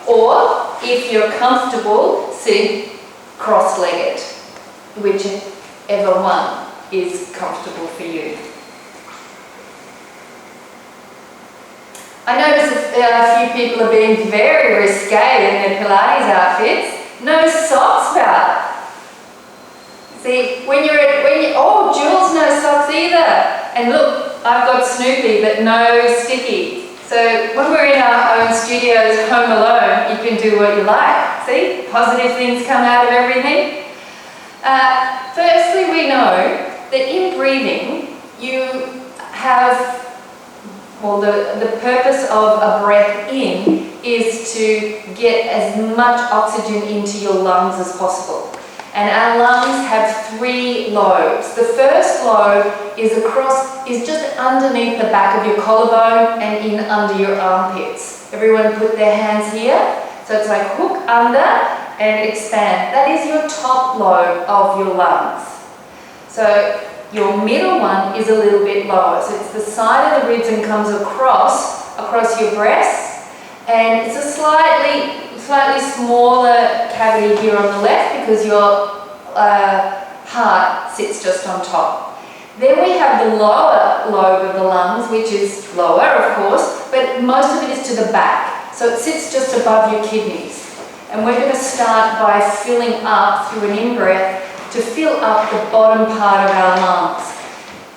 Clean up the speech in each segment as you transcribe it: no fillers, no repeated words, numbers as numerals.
Or if you're comfortable, sit cross-legged, whichever one is comfortable for you. I notice a few people are being very risque in their Pilates outfits. No socks, Val. See, oh, Jules, no socks either. And look, I've got Snoopy, but no Sticky. So when we're in our own studios, home alone, you can do what you like. See, positive things come out of everything. Firstly, we know that in breathing, you have, well, the purpose of a breath in is to get as much oxygen into your lungs as possible. And our lungs have 3 lobes. The first lobe is just underneath the back of your collarbone and in under your armpits. Everyone put their hands here. So it's like hook under and expand. That is your top lobe of your lungs. So your middle one is a little bit lower. So it's the side of the ribs and comes across your breasts. And it's a slightly smaller cavity here on the left because your heart sits just on top. Then we have the lower lobe of the lungs, which is lower, of course, but most of it is to the back. So it sits just above your kidneys. And we're going to start by filling up through an in-breath to fill up the bottom part of our lungs.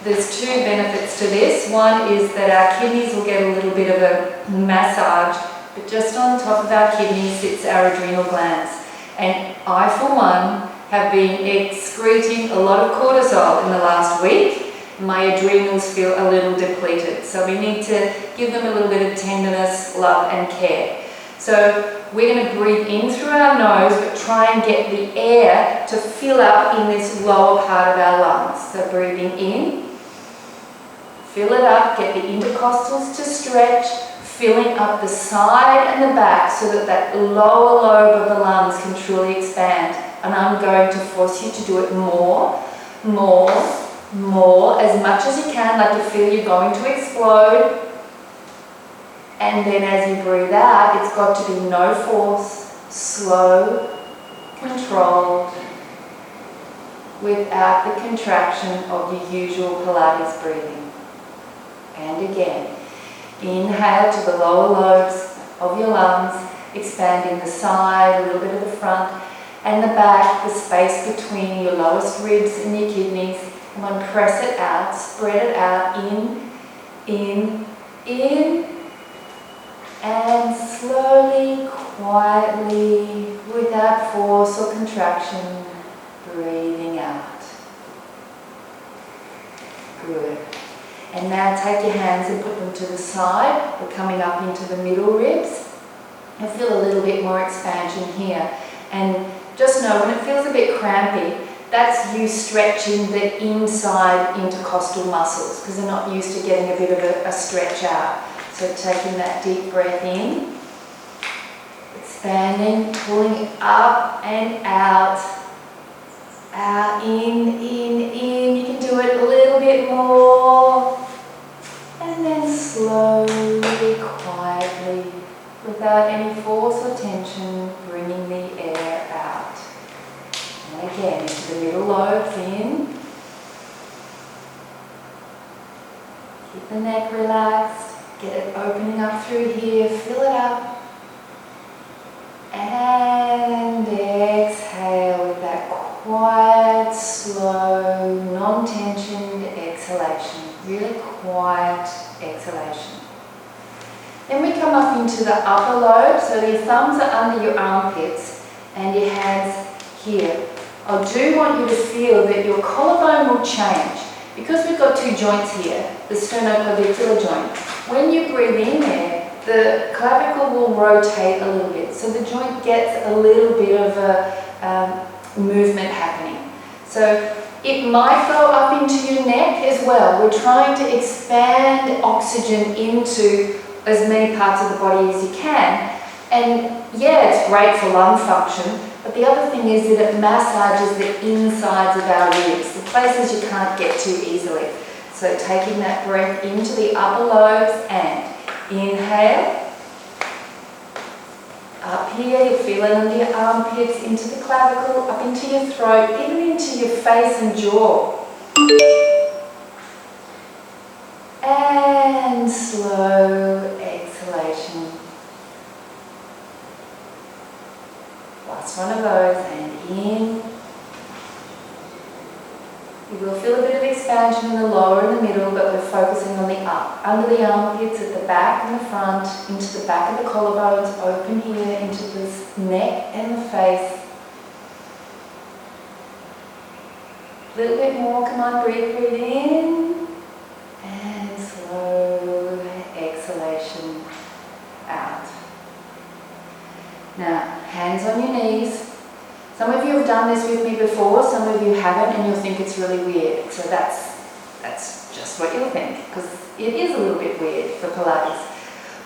There's 2 benefits to this. One is that our kidneys will get a little bit of a massage, but just on top of our kidneys sits our adrenal glands. And I, for one, have been excreting a lot of cortisol in the last week. My adrenals feel a little depleted. So we need to give them a little bit of tenderness, love and care. So we're going to breathe in through our nose, but try and get the air to fill up in this lower part of our lungs. So breathing in, fill it up, get the intercostals to stretch, filling up the side and the back so that that lower lobe of the lungs can truly expand. And I'm going to force you to do it more, as much as you can, like you feel you're going to explode. And then as you breathe out, it's got to be no force, slow, controlled, without the contraction of your usual Pilates breathing. And again, inhale to the lower lobes of your lungs, expanding the side, a little bit of the front, and the back, the space between your lowest ribs and your kidneys. Come on, press it out, spread it out, in, and slowly, quietly, without force or contraction, breathing out. Good. And now take your hands and put them to the side. We're coming up into the middle ribs. I feel a little bit more expansion here. And just know when it feels a bit crampy, that's you stretching the inside intercostal muscles because they're not used to getting a bit of a stretch out. So taking that deep breath in, expanding, pulling up and out, in. You can do it a little bit more. And then slowly, quietly, without any force or tension, bringing the air out. And again, into the middle lobes, in. Keep the neck relaxed. Get it opening up through here, fill it up. And exhale with that quiet, slow, non-tensioned exhalation. Really quiet exhalation. Then we come up into the upper lobe, so your thumbs are under your armpits and your hands here. I do want you to feel that your collarbone will change. Because we've got 2 joints here, the sternoclavicular joint, when you breathe in there, the clavicle will rotate a little bit. So the joint gets a little bit of a movement happening. So it might go up into your neck as well. We're trying to expand oxygen into as many parts of the body as you can. And yeah, it's great for lung function, but the other thing is that it massages the insides of our ribs, the places you can't get to easily. So taking that breath into the upper lobes and inhale. Up here, you'll feel it under your armpits, into the clavicle, up into your throat, even into your face and jaw. And slow exhalation. Last one of those, and in. You will feel a bit of expansion in the lower and the middle, but we're focusing on the up. Under the armpits, at the back and the front, into the back of the collarbones, open here, into the neck and the face. A little bit more, come on, breathe in. And slow exhalation out. Now, hands on your knees. Some of you have done this with me before, some of you haven't, and you'll think it's really weird. So that's just what you'll think, because it is a little bit weird for Pilates.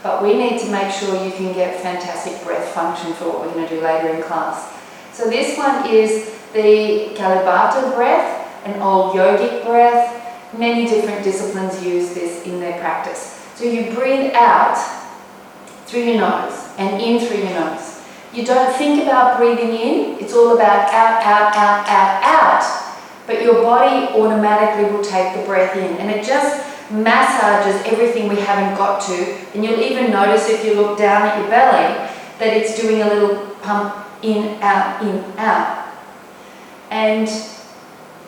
But we need to make sure you can get fantastic breath function for what we're going to do later in class. So this one is the Kalibata breath, an old yogic breath. Many different disciplines use this in their practice. So you breathe out through your nose and in through your nose. You don't think about breathing in, it's all about out, out, out, out, out. But your body automatically will take the breath in, and it just massages everything we haven't got to. And you'll even notice if you look down at your belly that it's doing a little pump in, out, in, out. And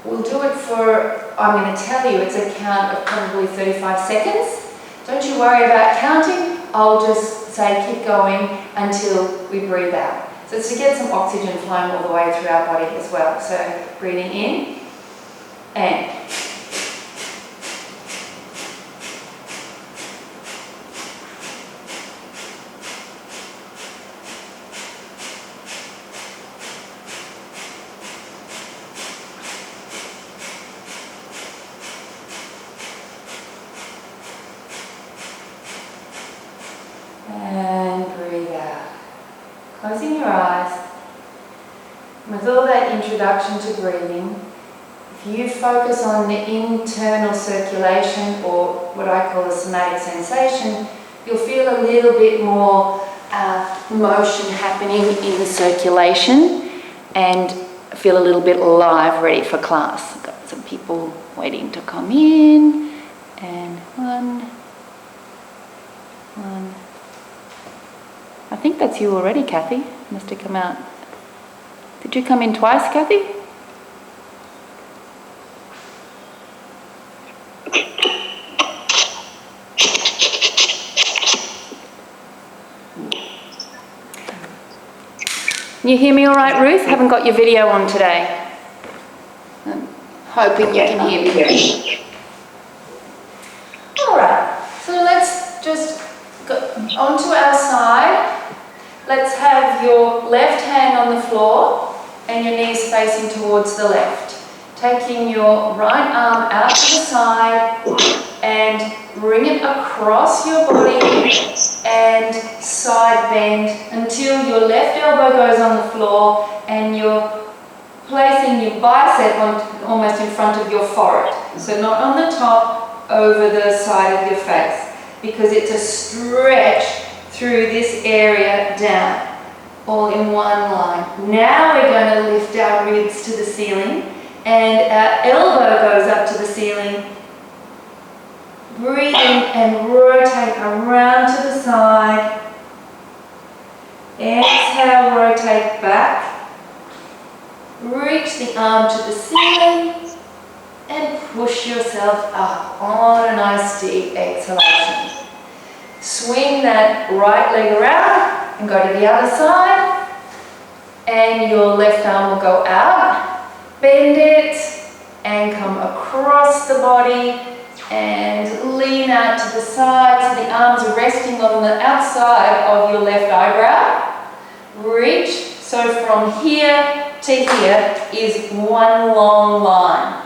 we'll do it for, I'm going to tell you, it's a count of probably 35 seconds. Don't you worry about counting. I'll just say keep going until we breathe out. So it's to get some oxygen flowing all the way through our body as well. So breathing in and breathe out. Closing your eyes. With all that introduction to breathing, if you focus on the internal circulation, or what I call a somatic sensation, you'll feel a little bit more motion happening in the circulation and feel a little bit alive, ready for class. I've got some people waiting to come in, and one. I think that's you already, Kathy. Must have come out. Did you come in twice, Kathy? Can you hear me all right, Ruth? Haven't got your video on today. I'm hoping you can hear me. All right, so let's just go onto our side. Let's have your left hand on the floor and your knees facing towards the left. Taking your right arm out to the side and bring it across your body and side bend until your left elbow goes on the floor and you're placing your bicep almost in front of your forehead. So not on the top, over the side of your face, because it's a stretch through this area down, all in one line. Now we're going to lift our ribs to the ceiling and our elbow goes up to the ceiling. Breathe in and rotate around to the side. Exhale, rotate back. Reach the arm to the ceiling and push yourself up on a nice deep exhalation. Swing that right leg around and go to the other side, and your left arm will go out, bend it and come across the body and lean out to the side so the arms are resting on the outside of your left eyebrow. Reach, so from here to here is one long line.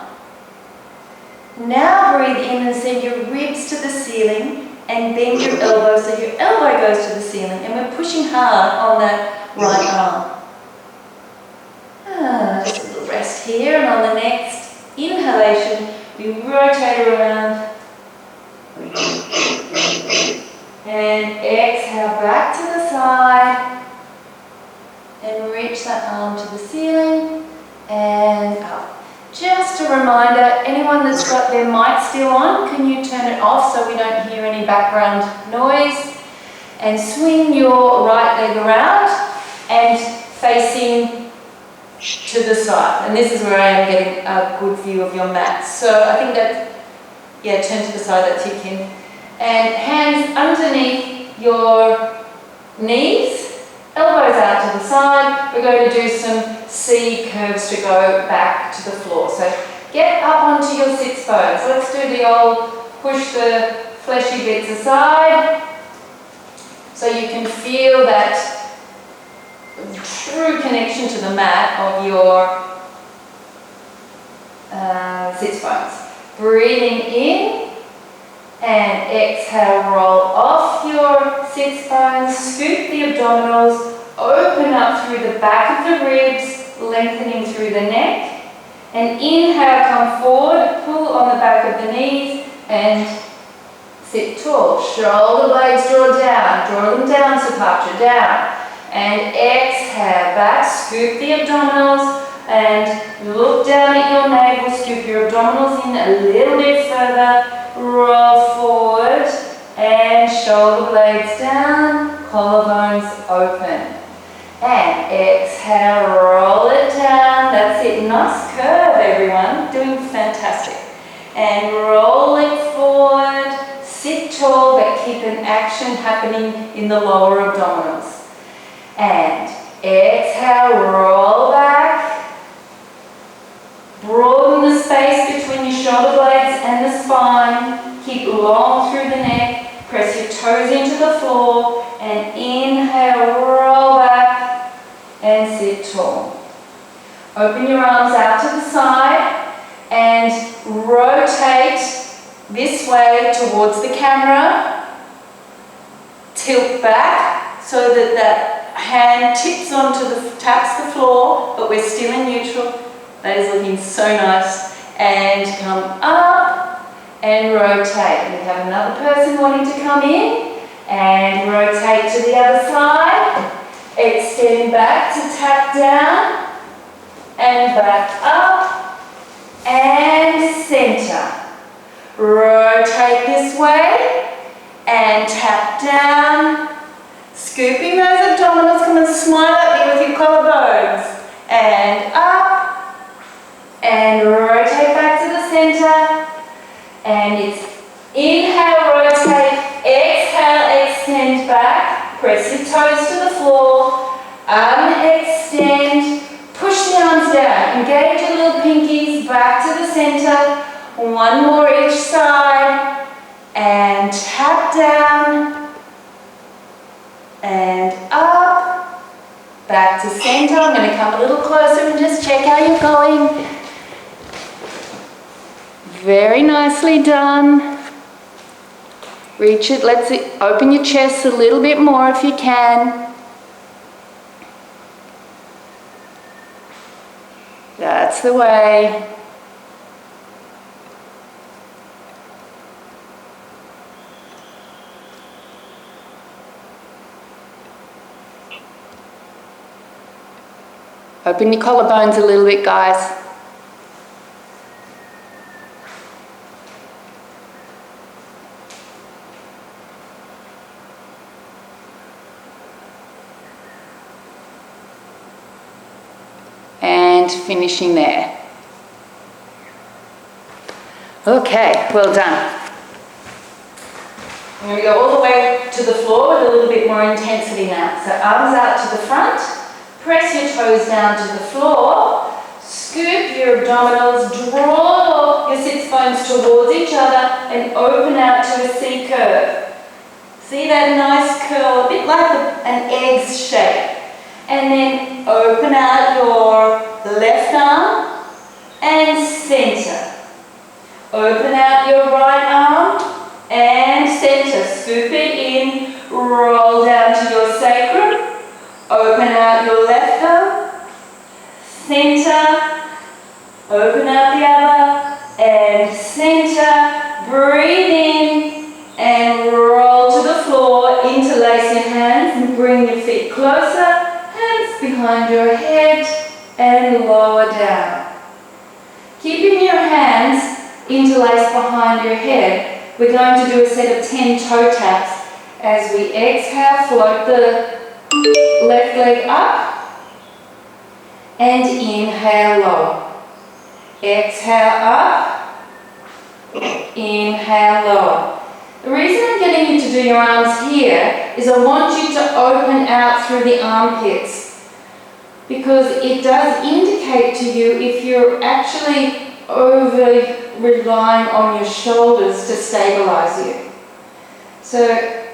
Now breathe in and send your ribs to the ceiling and bend your elbow so your elbow goes to the ceiling, and we're pushing hard on that right arm. Just a little rest here, and on the next inhalation we rotate around and exhale back to the side. a reminder, anyone that's got their mic still on, can you turn it off so we don't hear any background noise? And swing your right leg around and facing to the side. And this is where I am getting a good view of your mat. So I think that, yeah, turn to the side, that's you, Kim. And hands underneath your knees, elbows out to the side. We're going to do some C curves to go back to the floor. So get up onto your sits bones. Let's do the old push the fleshy bits aside so you can feel that true connection to the mat of your sits bones. Breathing in and exhale, roll off your sits bones, scoop the abdominals, open up through the back of the ribs, lengthening through the neck. And inhale, come forward, pull on the back of the knees and sit tall. Shoulder blades draw them down, Sapatra, down. And exhale, back, scoop the abdominals and look down at your navel, scoop your abdominals in a little bit further, roll forward and shoulder blades down, collarbones open. And exhale, roll it down, that's it, nice curve everyone, doing fantastic. And roll it forward, sit tall but keep an action happening in the lower abdominals. And exhale, roll back, broaden the space between your shoulder blades and the spine, keep long through the neck, press your toes into the floor, and inhale, roll back, and sit tall. Open your arms out to the side, and rotate this way towards the camera, tilt back so that that hand tips taps the floor, but we're still in neutral. That is looking so nice. And come up and rotate. We have another person wanting to come in and rotate to the other side. Extend back to tap down and back up and center. Rotate this way and tap down. Scooping those abdominals, come and smile at me with your collarbones. And up. And rotate back to the center. And it's inhale, rotate. Exhale, extend back. Press your toes to the floor. Extend. Push the arms down. Engage your little pinkies back to the center. One more each side. And tap down. And up, back to center. I'm going to come a little closer and just check how you're going. Very nicely done. Reach it. Let's open your chest a little bit more if you can. That's the way. Open your collarbones a little bit, guys. And finishing there. Okay, well done. I'm going to go all the way to the floor with a little bit more intensity now. So arms out to the front. Press your toes down to the floor, scoop your abdominals, draw your sits bones towards each other and open out to a C curve. See that nice curl, a bit like an egg's shape. And then open out your left arm and center. Open out your right arm and center. Scoop it in, roll down to your sacrum. Open out your left arm, center, open out the other, and center. Breathe in and roll to the floor. Interlace your hands and bring your feet closer. Hands behind your head and lower down. Keeping your hands interlaced behind your head, we're going to do a set of 10 toe taps. As we exhale, float the left leg up and inhale lower. Exhale up, inhale lower. The reason I'm getting you to do your arms here is I want you to open out through the armpits, because it does indicate to you if you're actually over relying on your shoulders to stabilize you. So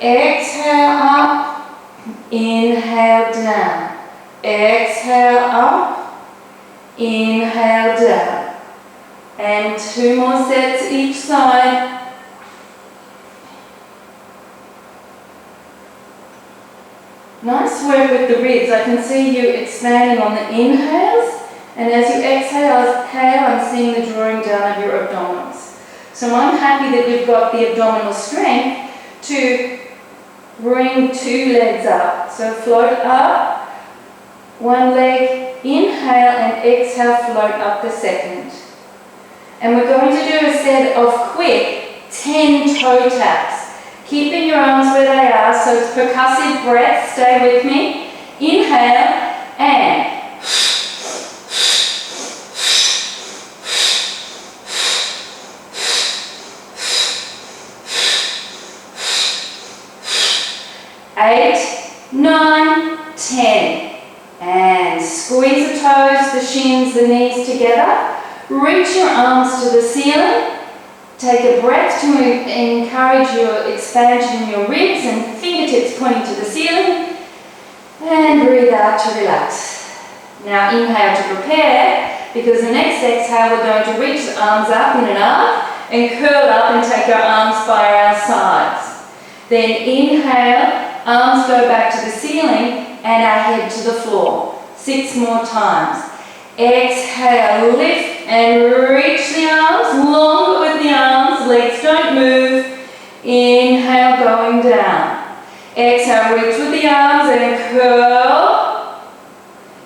exhale up, inhale down. Exhale up, inhale down. And 2 more sets each side. Nice work with the ribs. I can see you expanding on the inhales, and as you exhale, I'm seeing the drawing down of your abdominals. So I'm happy that you've got the abdominal strength to bring 2 legs up. So float up, 1 leg, inhale and exhale, float up the second. And we're going to do a set of quick 10 toe taps. Keeping your arms where they are, so it's percussive breath. Stay with me. Inhale and eight, 9, 10. And squeeze the toes, the shins, the knees together. Reach your arms to the ceiling. Take a breath to encourage your expansion in your ribs and fingertips pointing to the ceiling. And breathe out to relax. Now inhale to prepare, because the next exhale we're going to reach the arms up in an arc and curl up and take our arms by our sides. Then inhale, arms go back to the ceiling and our head to the floor. 6 more times. Exhale, lift and reach the arms, longer with the arms, legs don't move. Inhale, going down. Exhale, reach with the arms and curl.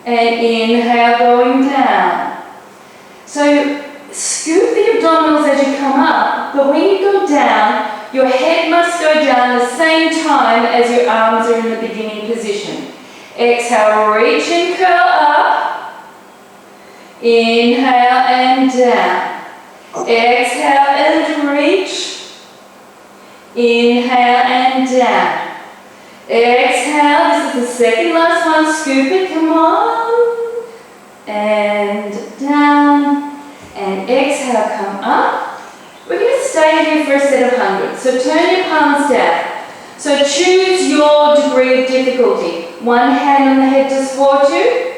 And inhale, going down. So scoop the abdominals as you come up, but when you go down, your head must go down the same time as your arms are in the beginning position. Exhale, reach and curl up. Inhale and down. Exhale and reach. Inhale and down. Exhale, this is the second last one. Scoop it, come on. And down. And exhale, come up. We're going to stay here for a set of 100. So turn your palms down. So choose your degree of difficulty. 1 hand on the head to support you.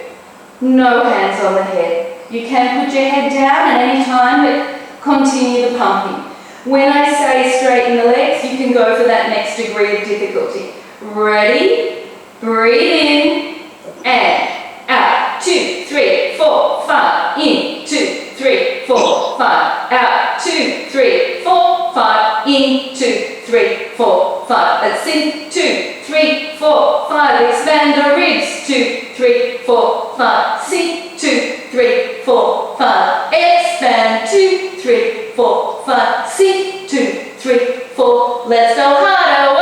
No hands on the head. You can put your head down at any time, but continue the pumping. When I say straighten the legs, you can go for that next degree of difficulty. Ready? Breathe in and out. 2, 3, 4, 5. In. 2, 3, 4, 5. Out. 2, 3, 4, 5. In. 2, 3, 4, 5. That's in. 2, 3, 4, 5. Expand the ribs. 2, 3, 4, 5. Sink. 2, 3, 4, 5. Expand. 2, 3, 4, 5. Sink. 2, 3, 4. Let's go harder.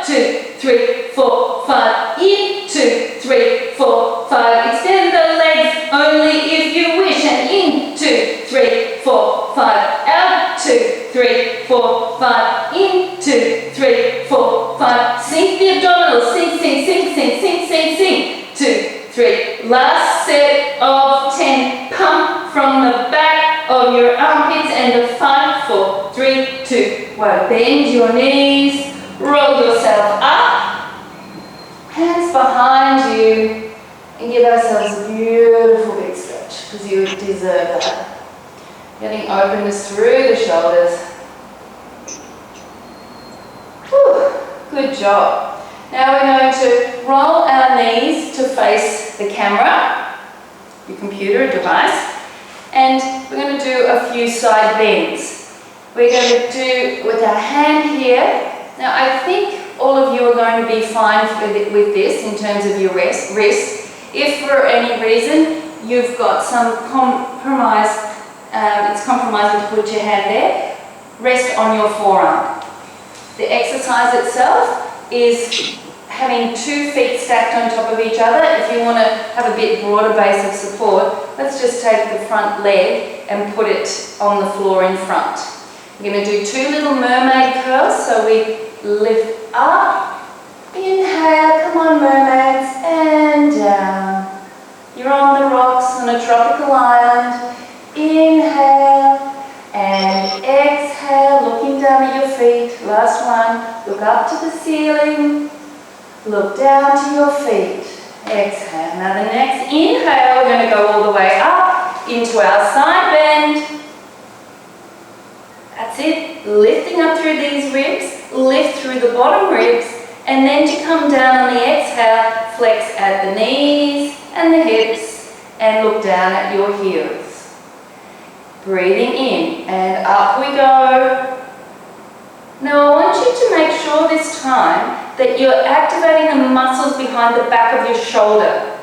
1, 2, 3, 4, 5. In. 2, 3, 4, 5. Extend the legs only if you wish. And in. 2, 3, 4, 5. Out. 2, 3, 4, 5. In. 2, 3, 4, 5. Sink the abdominals. Sink, sink, sink, sink, sink, sink, sink. 2, 3. Last set of 10. Pump from the back of your armpits and a 5, 4, 3, 2, 1. Bend your knees. Roll yourself up. Hands behind you. And give ourselves a beautiful big stretch, because you deserve that. Getting openness through the shoulders. Whew, good job. Now we're going to roll our knees to face the camera, your computer device, and we're going to do a few side bends. We're going to do with our hand here. Now I think all of you are going to be fine with this in terms of your wrist. If for any reason you've got some compromise it's compromising to put your hand there. Rest on your forearm. The exercise itself is having 2 feet stacked on top of each other. If you want to have a bit broader base of support, let's just take the front leg and put it on the floor in front. We're going to do 2 little mermaid curls. So we lift up, inhale, come on mermaids, and down. You're on the rocks on a tropical island. Inhale and exhale, looking down at your feet. Last one, look up to the ceiling. Look down to your feet. Exhale. Now the next inhale, we're going to go all the way up into our side bend. That's it. Lifting up through these ribs. Lift through the bottom ribs. And then to come down on the exhale, flex at the knees and the hips. And look down at your heels. Breathing in and up we go. Now I want you to make sure this time that you're activating the muscles behind the back of your shoulder,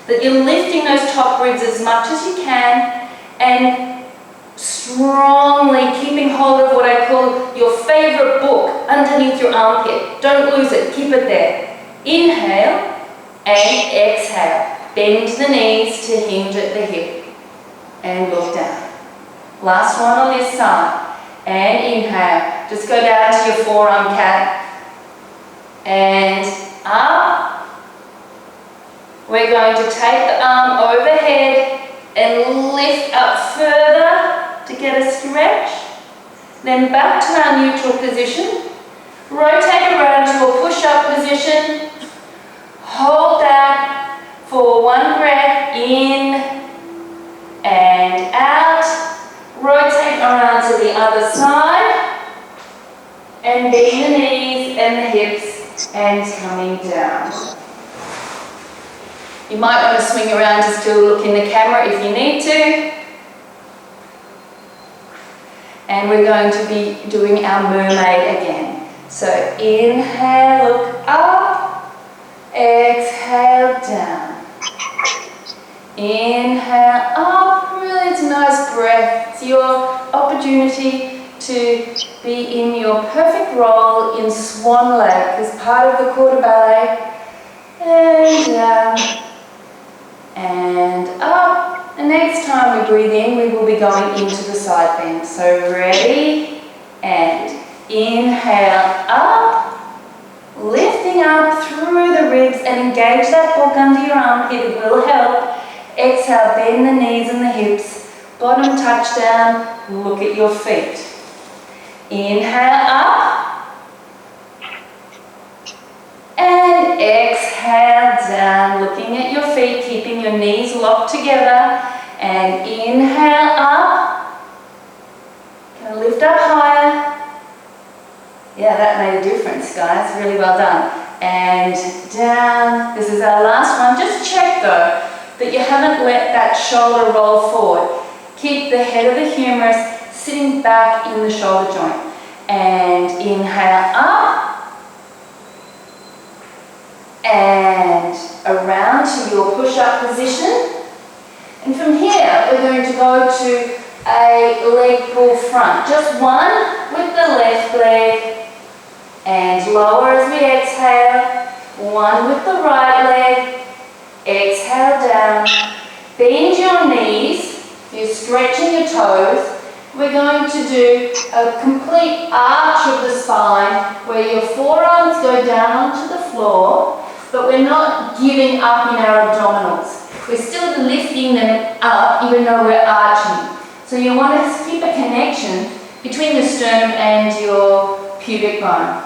that you're lifting those top ribs as much as you can and strongly keeping hold of what I call your favorite book underneath your armpit. Don't lose it, keep it there. Inhale and exhale. Bend the knees to hinge at the hip and look down. Last one on this side. And inhale. Just go down to your forearm cat. And up. We're going to take the arm overhead and lift up further to get a stretch. Then back to our neutral position. Rotate around to a push-up position. Hold that for 1 breath in and out. Rotate around to the other side and bend the knees and the hips and coming down. You might want to swing around to still look in the camera if you need to. And we're going to be doing our mermaid again. So inhale, look up, exhale, down. Inhale up, really it's a nice breath. It's your opportunity to be in your perfect roll in swan lake as part of the quarter ballet. And down and up. The next time we breathe in, we will be going into the side bend. So ready and inhale up, lifting up through the ribs and engage that hook under your armpit. It will help. Exhale, bend the knees and the hips. Bottom touch down, look at your feet. Inhale up. And exhale down, looking at your feet, keeping your knees locked together. And inhale up. Gonna lift up higher. Yeah, that made a difference, guys. Really well done. And down. This is our last one. Just check though that you haven't let that shoulder roll forward. Keep the head of the humerus sitting back in the shoulder joint. And inhale up. And around to your push-up position. And from here, we're going to go to a leg pull front. Just one with the left leg. And lower as we exhale. One with the right leg. Exhale down. Bend your knees. You're stretching your toes. We're going to do a complete arch of the spine where your forearms go down onto the floor, but we're not giving up in our abdominals. We're still lifting them up even though we're arching. So you want to keep a connection between the sternum and your pubic bone.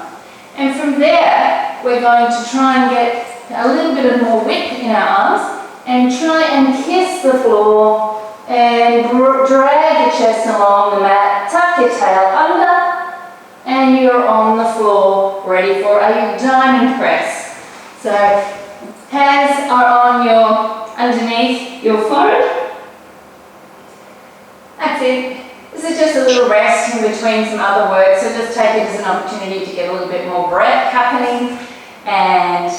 And from there, we're going to try and get a little bit of more width in our arms and try and kiss the floor and drag your chest along the mat, tuck your tail under, and you're on the floor ready for a diamond press. So hands are on underneath your forehead. That's it. This is just a little rest in between some other work, so just take it as an opportunity to get a little bit more breath happening. And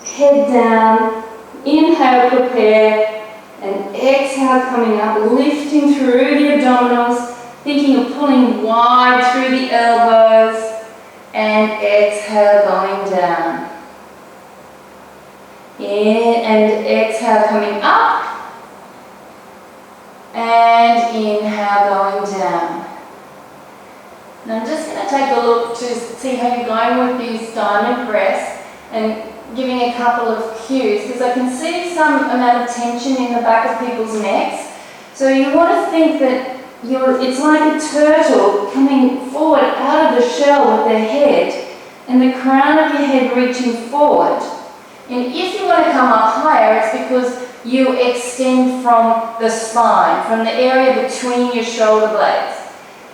head down, inhale, prepare, and exhale, coming up, lifting through the abdominals, thinking of pulling wide through the elbows, and exhale, going down. In and exhale, coming up, and inhale, going down. Now I'm just going to take a look to see how you're going with this diamond press and giving a couple of cues, because I can see some amount of tension in the back of people's necks. So you want to think that it's like a turtle coming forward out of the shell with their head and the crown of your head reaching forward. And if you want to come up higher, it's because you extend from the spine, from the area between your shoulder blades.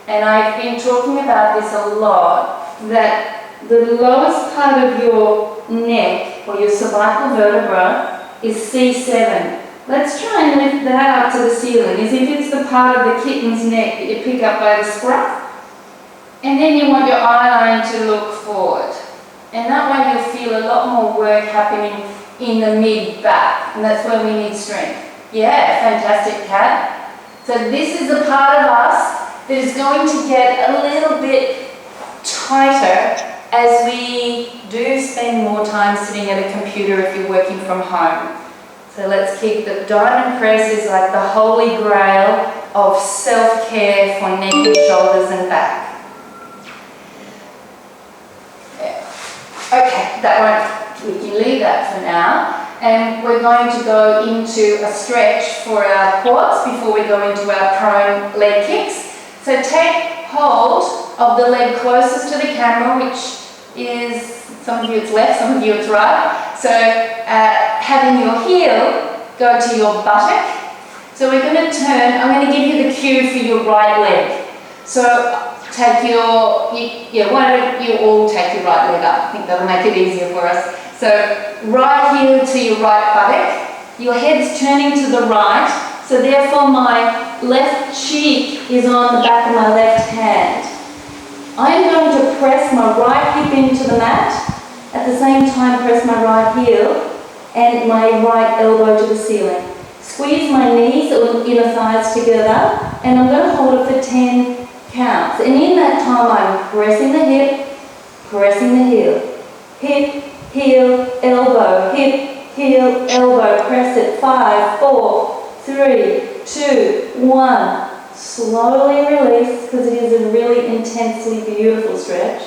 And I've been talking about this a lot, that the lowest part of your neck or your cervical vertebra is C7. Let's try and lift that up to the ceiling, as if it's the part of the kitten's neck that you pick up by the scruff. And then you want your eye line to look forward. And that way you'll feel a lot more work happening in the mid-back, and that's where we need strength. Yeah, fantastic, Kat. So this is the part of us that is going to get a little bit tighter as we do spend more time sitting at a computer if you're working from home. So let's keep the diamond press is like the holy grail of self-care for neck and shoulders and back. Okay, we can leave that for now. And we're going to go into a stretch for our quads before we go into our prone leg kicks. So take hold of the leg closest to the camera, which is, some of you it's left, some of you it's right. So having your heel go to your buttock. So we're going to turn, I'm going to give you the cue for your right leg. So take why don't you all take your right leg up? I think that'll make it easier for us. So right heel to your right buttock. Your head's turning to the right. So therefore my left cheek is on the back of my left hand. I'm going to press my right hip into the mat. At the same time, press my right heel and my right elbow to the ceiling. Squeeze my knees or inner thighs together, and I'm going to hold it for 10 counts. And in that time, I'm pressing the hip, pressing the heel. Hip, heel, elbow, hip, heel, elbow. Press it. 5, 4, 3, 2, 1. Slowly release, because it is a really intensely beautiful stretch.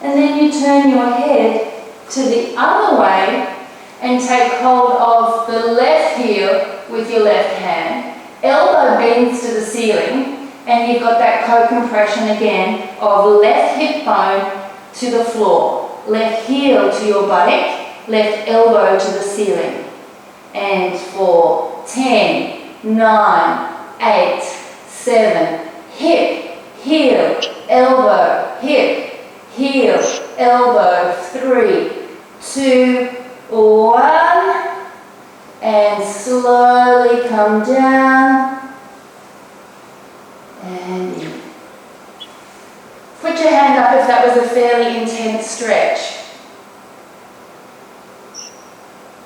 And then you turn your head to the other way and take hold of the left heel with your left hand. Elbow bends to the ceiling, and you've got that co-compression again of left hip bone to the floor, left heel to your buttock, left elbow to the ceiling. And for 10, 9, 8, 7, hip, heel, elbow, hip, heel, elbow, 3, 2, 1, and slowly come down and in. Put your hand up if that was a fairly intense stretch.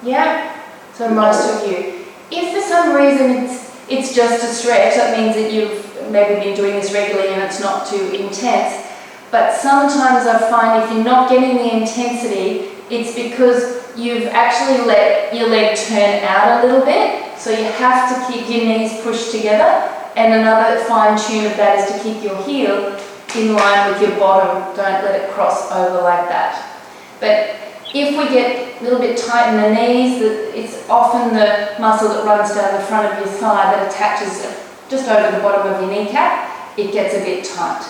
Yeah? So most of you. If for some reason it's just a stretch, that means that you've maybe been doing this regularly and it's not too intense. But sometimes I find if you're not getting the intensity, it's because you've actually let your leg turn out a little bit. So you have to keep your knees pushed together. And another fine tune of that is to keep your heel in line with your bottom. Don't let it cross over like that. But if we get a little bit tight in the knees, it's often the muscle that runs down the front of your thigh that attaches just over the bottom of your kneecap. It gets a bit tight.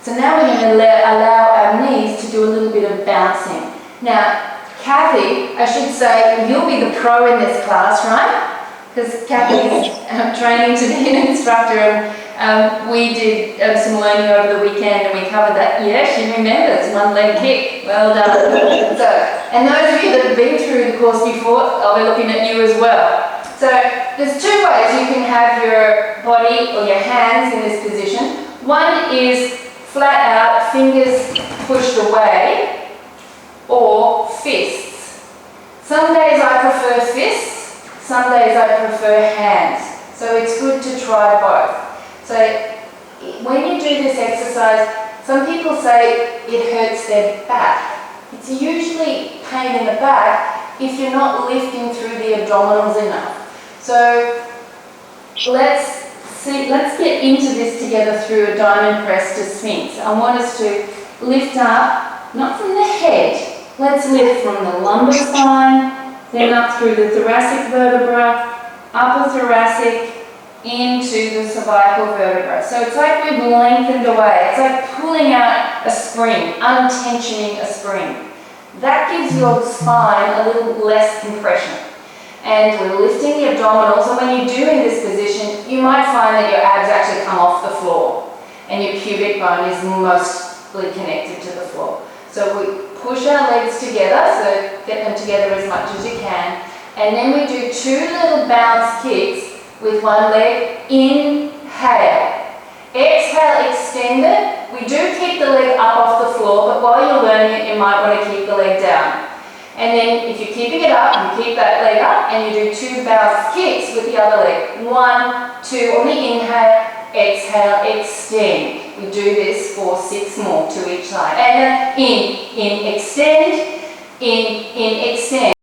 So now we're going to allow our knees to do a little bit of bouncing. Now, Kathy, I should say, you'll be the pro in this class, right? Because Kathy is training to be an instructor, and we did some learning over the weekend and we covered that. Yeah, she remembers, one leg kick. Well done. So, and those of you that have been through the course before, I'll be looking at you as well. So there's two ways you can have your body or your hands in this position. One is flat out, fingers pushed away, or fists. Some days I prefer fists, some days I prefer hands. So it's good to try both. So when you do this exercise, some people say it hurts their back. It's usually pain in the back if you're not lifting through the abdominals enough. So let's get into this together through a diamond press to Sphinx. I want us to lift up, not from the head, let's lift from the lumbar spine, then up through the thoracic vertebra, upper thoracic, into the cervical vertebra. So it's like we've lengthened away. It's like pulling out a spring, untensioning a spring. That gives your spine a little less compression. And we're lifting the abdominals, and when you do in this position, you might find that your abs actually come off the floor and your pubic bone is mostly connected to the floor. So we push our legs together, so get them together as much as you can, and then we do 2 little bounce kicks with one leg. Inhale. Exhale, extend it. We do keep the leg up off the floor, but while you're learning it, you might want to keep the leg down. And then if you're keeping it up, you keep that leg up and you do 2 bounce kicks with the other leg. 1, 2 on the inhale, exhale, extend. We do this for 6 more to each side. And in, extend, in, extend.